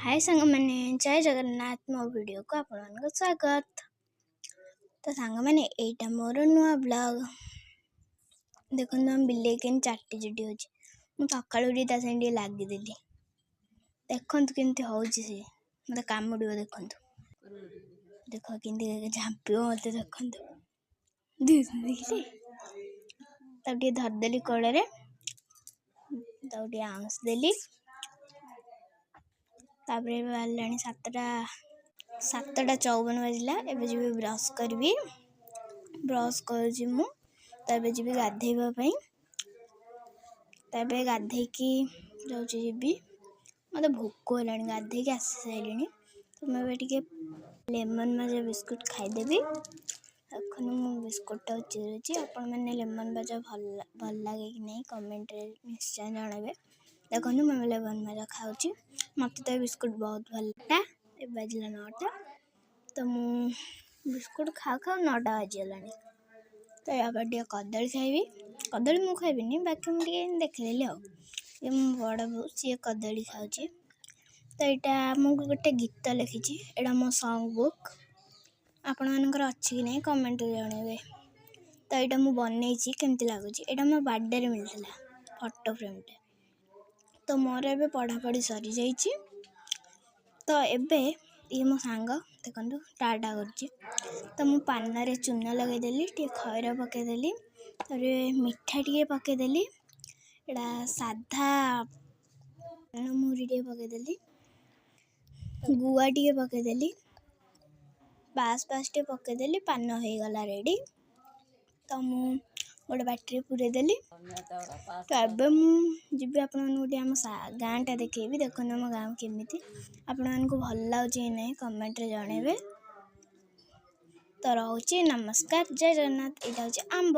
हाय सांग मैंने जय जगन्नाथ मो वीडियो को आपको स्वागत। तो सांग मैंने एटा मोर नुआ ब्लॉग देखो हम बिल्ले के चारटी जुटी हो सका से लगिदेली देखु केमती हो मत कामुड़ देखु देख कि झाँप मत देखु देखिए धरदेली कोड़े आउंस देली तापर बाहर 7:54 बजला। एबे जी ब्रश करी ब्रश कर जी गाधेवाई तबे गाधे की जी मत भोक है गाधे आसी सारे तो मुझे लेमन बाजा बिस्कुट खाईदेवी। मु बिस्कुट चिरुची आपण मैंने लेमन बाजा भल लगे कि नहीं कमेंट रे निश्चय जनइबे। देखो मैं लेमन बाजा खाऊँ मत तो बिस्कुट बहुत भल लगता। बजला 9टा तो मु बिस्कुट खाऊ खाऊ 9टा बजीगला। तो या कदली खाइबी कदली मु खाइबी बाकी मुझे देखदेली ये मो बड़ बो सी कदली खाऊँ। तो यहाँ मुझे गोटे गीत लिखी एटा मो सॉन्ग बुक आपण मानकर अच्छी कि नहीं कमेंट जनइबे। तो यहाँ मुझे बनई केमती लगुच यहाँ मो बर्थडे मिलता फोटो फ्रेमटे। तो मोर ए पढ़ापढ़ी सरी जाइए तो एबे ये मो सांग देखो टाटा कर तो मु पान चून लगेदेली टे खैर पकईदेली मिठा टे पकईदेली एटा साधा मुरी टे पकईदेली गुआ टे पकईदेली बास टे पकईदेली पान हो गला रेडी। तो मु गोटे बाटी पूरेदेली। तो एबे मुझे आपण गोटे आम गाँटा देखेबी देखो आम गाँव केमी आपण को भल लगे नहीं कमेंट रे जनइबे। तो रोचे नमस्कार जय जगन्नाथ। यहाँ हूँ आंब।